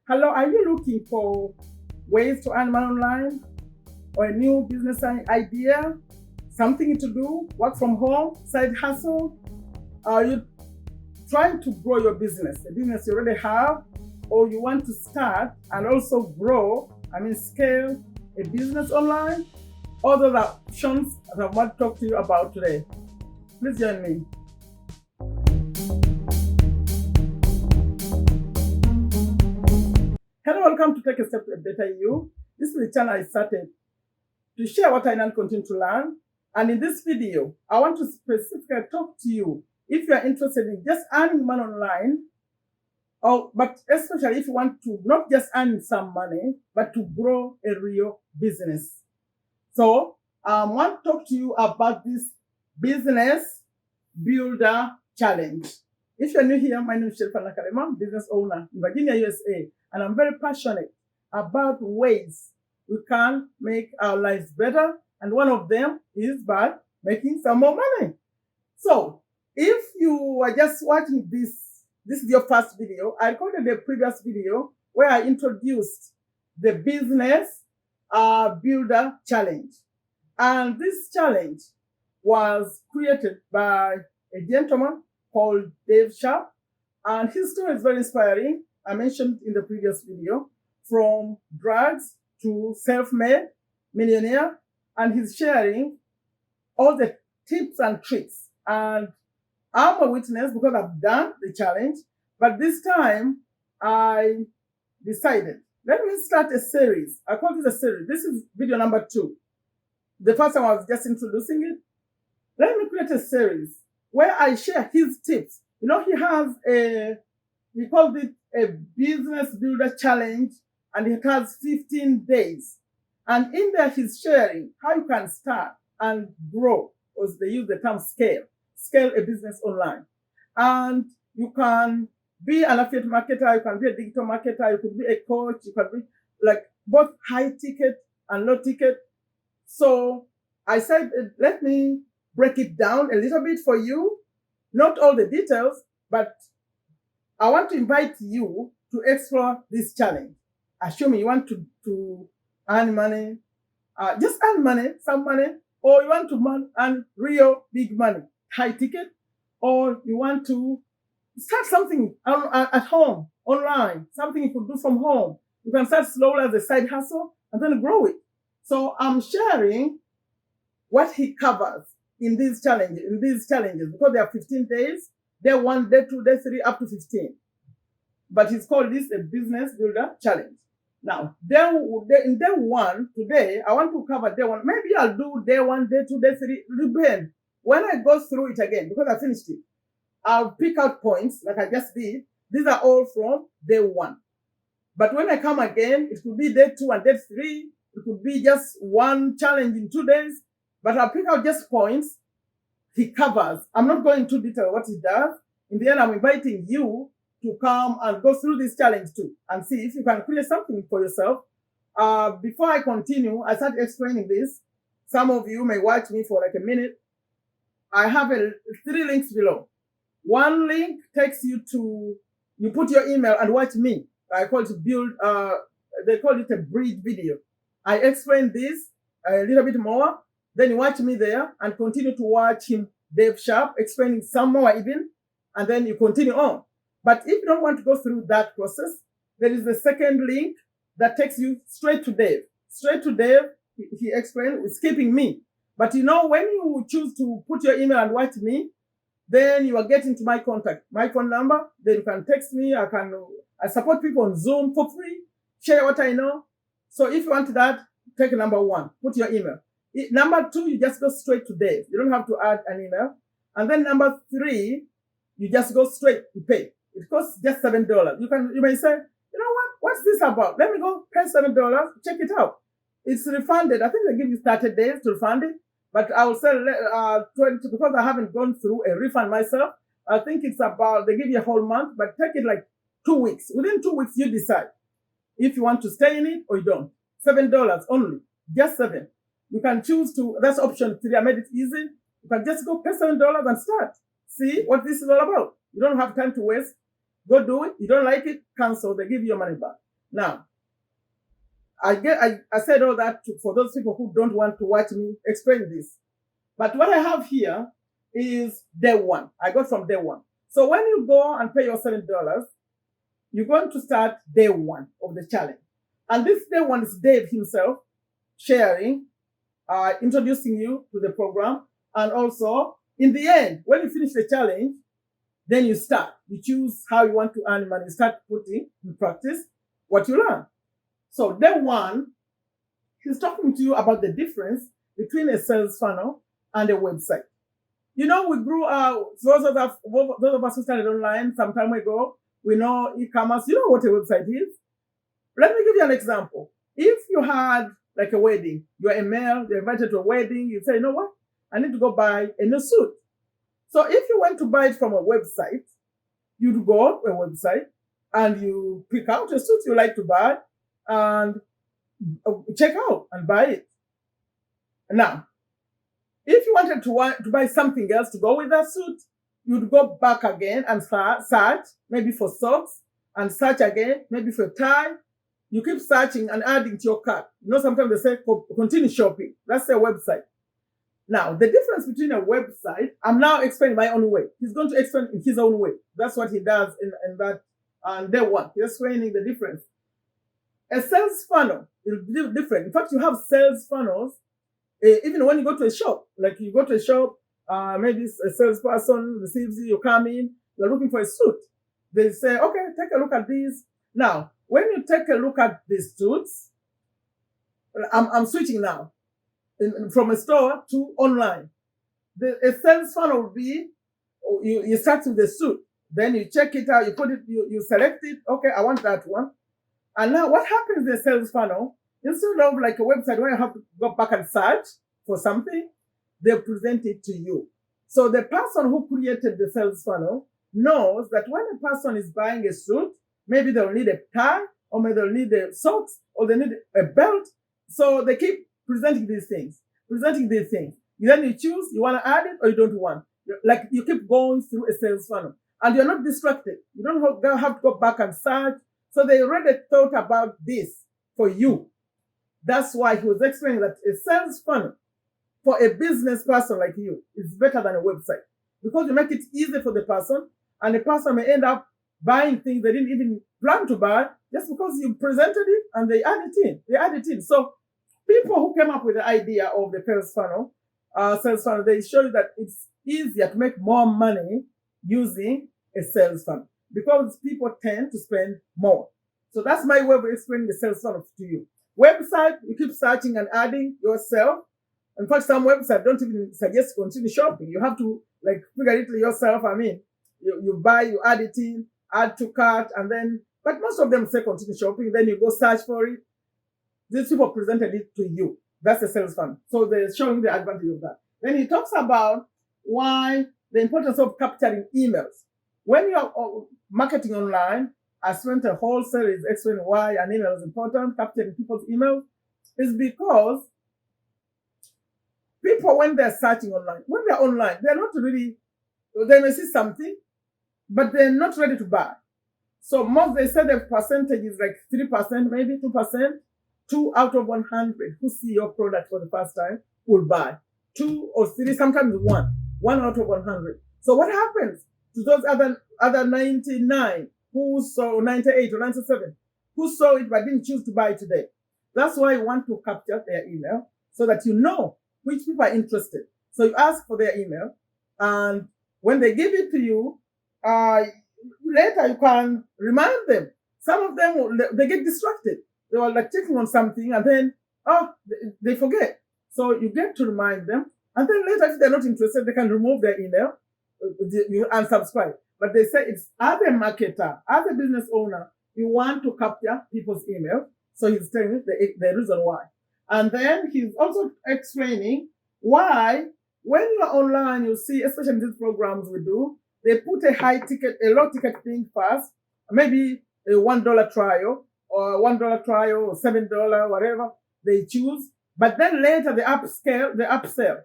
Hello, are you looking for ways to earn money online or a new business idea? Something to do, work from home, side hustle? Are you trying to grow your business, a business you already have, or you want to start and also grow, scale a business online? All those are options that I want to talk to you about today. Please join me. Hello, welcome to Take a Step to a Better You. This is the channel I started to share what I now continue to learn. And in this video, I want to specifically talk to you if you are interested in just earning money online, but especially if you want to not just earn some money, but to grow a real business. So I want to talk to you about this business builder challenge. If you're new here, my name is Sherifa Nakalema, business owner in Virginia, USA, and I'm very passionate about ways we can make our lives better, and one of them is by making some more money. So if you are just watching this is your first video. I recorded a previous video where I introduced the business builder challenge, and this challenge was created by a gentleman called Dave Sharp, and his story is very inspiring. I mentioned in the previous video, from drugs to self-made millionaire, and he's sharing all the tips and tricks. And I'm a witness because I've done the challenge, but this time I decided, let me start a series. I call this a series. This is video number 2. The first time I was just introducing it. Let me create a series where I share his tips. He called it a business builder challenge, and it has 15 days. And in there, he's sharing how you can start and grow, because they use the term scale a business online. And you can be an affiliate marketer, you can be a digital marketer, you could be a coach, you can be like both high ticket and low ticket. So I said, let me break it down a little bit for you. Not all the details, but I want to invite you to explore this challenge. Assuming you want to earn money, just earn money, some money, or you want to earn real big money, high ticket, or you want to start something at home, online, something you could do from home. You can start slowly as a side hustle and then grow it. So I'm sharing what he covers in these challenges, because there are 15 days, day 1, day 2, day 3, up to 15. But he's called this a business builder challenge. Now, in day 1, today, I want to cover day 1. Maybe I'll do day 1, day 2, day 3, depend. When I go through it again, because I finished it, I'll pick out points like I just did. These are all from day 1. But when I come again, it could be day 2 and day 3. It could be just one challenge in 2 days. But I'll pick out just points he covers. I'm not going into detail what he does. In the end, I'm inviting you to come and go through this challenge too and see if you can create something for yourself. Before I continue, I start explaining this. Some of you may watch me for like a minute. I have 3 links below. One link takes you to, you put your email and watch me. I call it they call it a bridge video. I explain this a little bit more. Then you watch me there and continue to watch him, Dave Sharp, explaining some more even, and then you continue on. But if you don't want to go through that process, there is a second link that takes you straight to Dave. Straight to Dave, he explained, skipping me. But when you choose to put your email and watch me, then you are getting to my contact, my phone number. Then you can text me. I support people on Zoom for free, share what I know. So if you want that, take number 1, put your email. Number 2, you just go straight to Dave. You don't have to add an email. And then number 3, you just go straight to pay. It costs just $7. You may say, what's this about? Let me go pay $7, check it out. It's refunded. I think they give you 30 days to refund it, but I will say 20, because I haven't gone through a refund myself. I think it's about, they give you a whole month, but take it like 2 weeks. Within 2 weeks, you decide if you want to stay in it or you don't. $7 only, just 7. You can choose to, that's option 3. I made it easy. You can just go pay $7 and start. See what this is all about. You don't have time to waste. Go do it. You don't like it, cancel. They give you your money back. Now, I said all that for those people who don't want to watch me explain this. But what I have here is day one. I got from day one. So when you go and pay your $7, you're going to start day one of the challenge. And this day one is Dave himself sharing, introducing you to the program. And also, in the end, when you finish the challenge, then you start. You choose how you want to earn money. You start putting in practice what you learn. So day one, he's talking to you about the difference between a sales funnel and a website. You know, we grew up, those of us who started online some time ago, we know e-commerce. You know what a website is? Let me give you an example. If you had like a wedding, you're a male, you're invited to a wedding, you say, you know what? I need to go buy a new suit. So if you went to buy it from a website, you'd go to a website and you pick out a suit you like to buy and check out and buy it. Now, if you wanted to buy something else to go with that suit, you'd go back again and search, maybe for socks, and search again, maybe for a tie. You keep searching and adding to your cart. You know, sometimes they say continue shopping. That's a website. Now, the difference between a website, I'm now explaining my own way. He's going to explain in his own way. That's what he does in that day one. He's explaining the difference. A sales funnel is different. In fact, you have sales funnels even when you go to a shop. Like you go to a shop, maybe a salesperson receives you, you come in, you're looking for a suit. They say, okay, take a look at these. Now, when you take a look at these suits, I'm switching now from a store to online. A sales funnel will be, you start with the suit, then you check it out, you put it, you select it. Okay, I want that one. And now what happens in the sales funnel, instead of like a website where you have to go back and search for something, they present it to you. So the person who created the sales funnel knows that when a person is buying a suit, maybe they'll need a tie, or maybe they'll need a socks, or they need a belt. So they keep presenting these things. Then you choose, you want to add it or you don't want. Like you keep going through a sales funnel and you're not distracted. You don't have to go back and search. So they already thought about this for you. That's why he was explaining that a sales funnel for a business person like you is better than a website, because you make it easy for the person, and the person may end up buying things they didn't even plan to buy just because you presented it and they add it in. So people who came up with the idea of the sales funnel, they show you that it's easier to make more money using a sales funnel because people tend to spend more. So that's my way of explaining the sales funnel to you. Website, you keep searching and adding yourself. In fact, some websites don't even suggest continue shopping. You have to like figure it yourself. I mean, you buy, you add it in, add to cart, and then, but most of them say continue shopping. Then you go search for it. These people presented it to you. That's the sales funnel. So they're showing the advantage of that. Then he talks about why the importance of capturing emails. When you're marketing online, I spent a whole series explaining why an email is important, capturing people's emails, is because people, when they're searching online, they're not really, they may see something, but they're not ready to buy. So they say the percentage is like 3%, maybe 2%. 2 out of 100 who see your product for the first time will buy. 2 or 3, sometimes 1 out of 100. So what happens to those other 99 who saw, 98 or 97 who saw it but didn't choose to buy today? That's why you want to capture their email so that you know which people are interested. So you ask for their email, and when they give it to you, later you can remind them. Some of them, they get distracted. They were like checking on something and then, they forget. So you get to remind them. And then later, if they're not interested, they can remove their email you unsubscribe. But they say it's as a marketer, as a business owner, you want to capture people's email. So he's telling you the reason why. And then he's also explaining why when you're online, you see, especially in these programs we do, they put a low ticket thing first, maybe a $1 trial, or $1 trial, or $7, whatever they choose. But then later they upsell,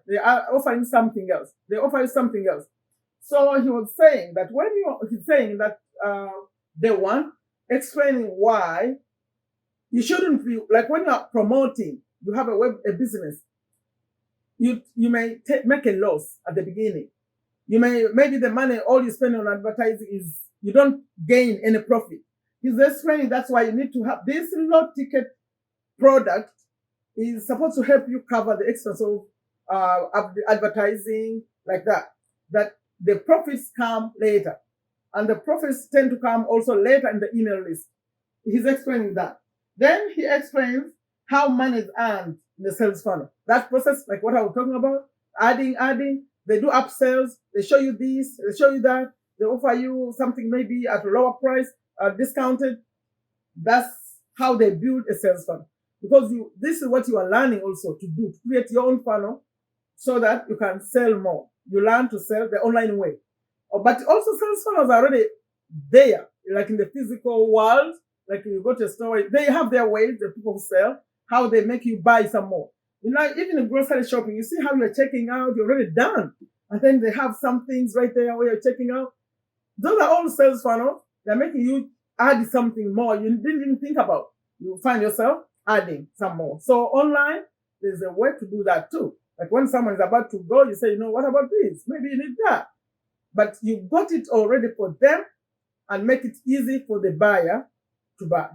they are offering something else. They offer you something else. So he was saying that they want explaining why You shouldn't be like when you are promoting, you have a business, you may make a loss at the beginning. You maybe the money all you spend on advertising is you don't gain any profit. He's explaining that's why you need to have this low ticket product is supposed to help you cover the expense of advertising like that. That the profits come later, and the profits tend to come also later in the email list. He's explaining that. Then he explains how money is earned in the sales funnel. That process, like what I was talking about, adding. They do upsells. They show you this. They show you that. They offer you something maybe at a lower price, discounted. That's how they build a sales funnel. Because this is what you are learning also to do, to create your own funnel so that you can sell more. You learn to sell the online way. But also sales funnels are already there, like in the physical world. Like you go to a store, they have their ways, the people who sell, how they make you buy some more. Even in grocery shopping, you see how you're checking out, you're already done. And then they have some things right there where you're checking out. Those are all sales funnels. They're making you add something more you didn't even think about. You find yourself adding some more. So online, there's a way to do that too. Like when someone is about to go, you say, what about this? Maybe you need that. But you got it already for them and make it easy for the buyer to buy.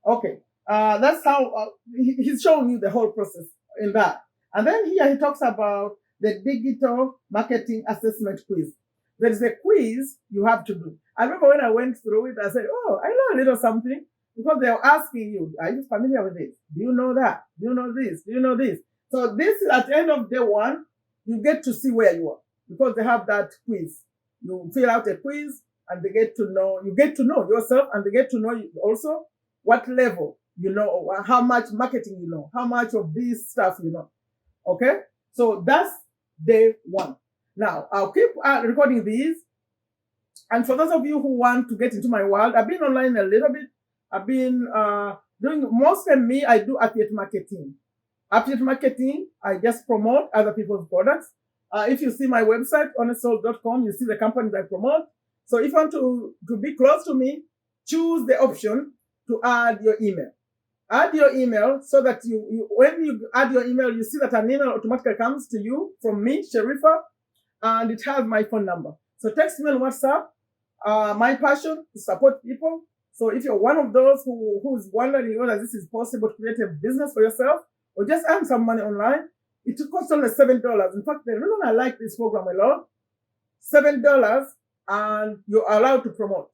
Okay, that's how he's showing you the whole process in that. And then here he talks about the digital marketing assessment quiz. There is a quiz you have to do. I remember when I went through it, I said, I know a little something, because they were asking you, are you familiar with this? Do you know that? Do you know this? Do you know this? So this is at the end of day one, you get to see where you are, because they have that quiz. You fill out a quiz, and you get to know yourself, and they get to know you also what level you know, or how much marketing you know, how much of this stuff you know. Okay? So that's day one. Now, I'll keep recording these. And for those of you who want to get into my world, I've been online a little bit. I've been doing, mostly me, I do affiliate marketing. Affiliate marketing, I just promote other people's products. If you see my website, honestsoul.com, you see the companies I promote. So if you want to be close to me, choose the option to add your email. Add your email so that when you add your email, you see that an email automatically comes to you from me, Sherifa, and it has my phone number. So text me on WhatsApp. My passion is support people. So if you're one of those who's wondering whether this is possible to create a business for yourself or just earn some money online, it costs only $7. In fact, the reason I like this program a lot, $7, and you're allowed to promote.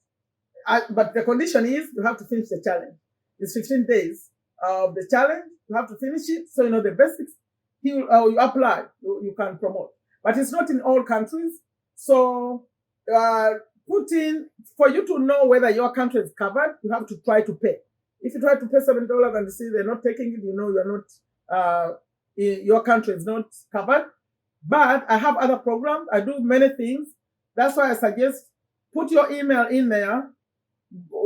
But the condition is you have to finish the challenge. It's 15 days of the challenge. You have to finish it. So, the basics, you apply, you can promote. But it's not in all countries. So, for you to know whether your country is covered, you have to try to pay. If you try to pay $7 and you see they're not taking it, you're not, your country is not covered. But I have other programs. I do many things. That's why I suggest put your email in there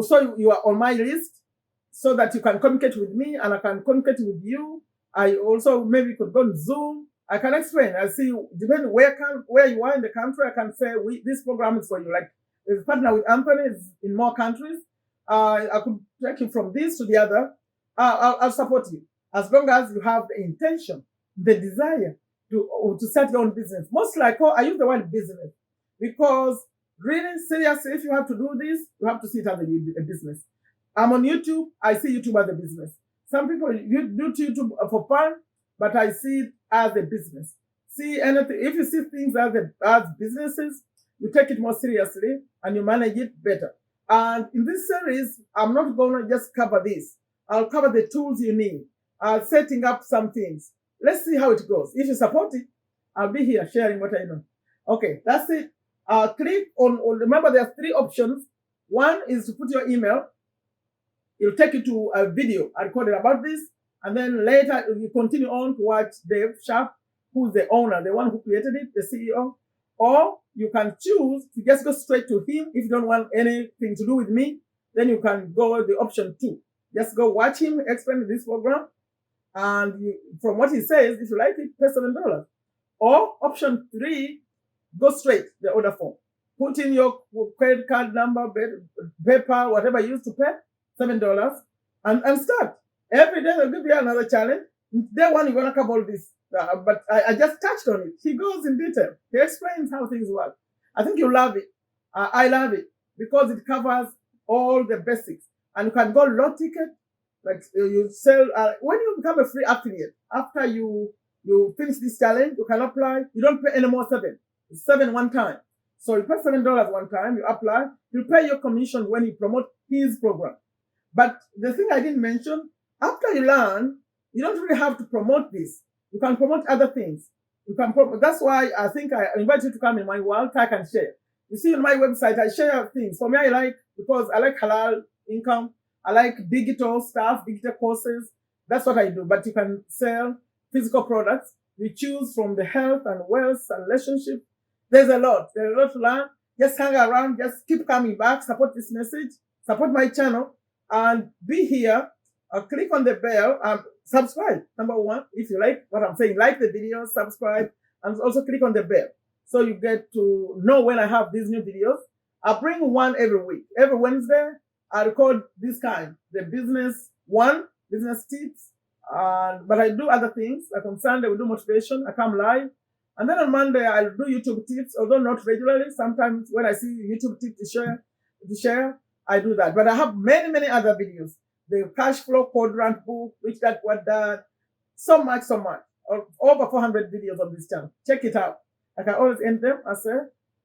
so you are on my list so that you can communicate with me and I can communicate with you. I also maybe could go on Zoom. I can explain. I see, depending where you are in the country, I can say this program is for you. Like, there's a partner with Anthony is in more countries. I could take you from this to the other. I'll support you as long as you have the intention, the desire to start your own business. Most like, I use the word business because really seriously, if you have to do this, you have to see it as a business. I'm on YouTube. I see YouTube as a business. Some people do YouTube for fun, but I see it as a business. See anything, if you see things as businesses, you take it more seriously and you manage it better. And in this series, I'm not going to just cover this. I'll cover the tools you need, setting up some things. Let's see how it goes. If you support it, I'll be here sharing what I know. Okay, that's it. Click on, remember there are 3 options. One is to put your email. It'll take you to a video I recorded about this. And then later you continue on to watch Dave Sharp, who's the owner, the one who created it, the CEO. Or you can choose to just go straight to him. If you don't want anything to do with me, then you can go the option 2. Just go watch him explain this program. And from what he says, if you like it, pay $7. Or option 3, go straight the order form. Put in your credit card number, PayPal, whatever you use to pay, $7, and start. Every day they'll give you another challenge. Day one, you're going to cover all this. But I just touched on it. He goes in detail. He explains how things work. I think you love it. I love it because it covers all the basics. And you can go low ticket, like you sell. When you become a free affiliate, after you finish this challenge, you can apply. You don't pay any more seven. It's seven one time. So you pay $7 one time. You apply. You pay your commission when you promote his program. But the thing I didn't mention, after you learn, you don't really have to promote this. You can promote other things. You can promote. That's why I think I invite you to come in my world, Tag and Share. You see on my website, I share things. For me, because I like halal income. I like digital stuff, digital courses. That's what I do. But you can sell physical products. You choose from the health and wealth and relationship. There's a lot. There's a lot to learn. Just hang around. Just keep coming back. Support this message. Support my channel. And be here. Click on the bell. Subscribe. Number one, if you like what I'm saying, like the video, subscribe, and also click on the bell so you get to know when I have these new videos. I bring one every week. Every Wednesday, I record this kind, the business tips. But I do other things. Like on Sunday, we do motivation. I come live. And then on Monday, I'll do YouTube tips, although not regularly. Sometimes when I see YouTube tips to share, I do that. But I have many, many other videos. The cash flow quadrant book, which that, what that, so much. Over 400 videos on this channel. Check it out. I can always end them. I say,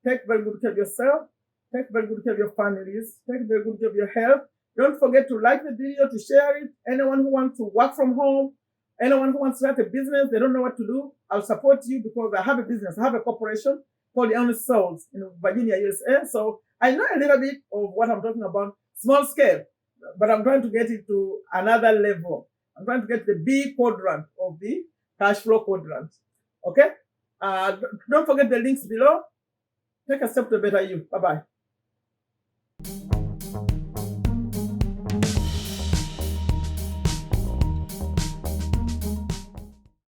take very good care of yourself. Take very good care of your families. Take very good care of your health. Don't forget to like the video, to share it. Anyone who wants to work from home, anyone who wants to start a business, they don't know what to do, I'll support you because I have a business. I have a corporation called The Honest Souls in Virginia, USA. So I know a little bit of what I'm talking about, small scale, but I'm trying to get it to another level. I'm trying to get the B quadrant of the cash flow quadrant. Okay? Don't forget the links below. Take a step to better you. Bye-bye.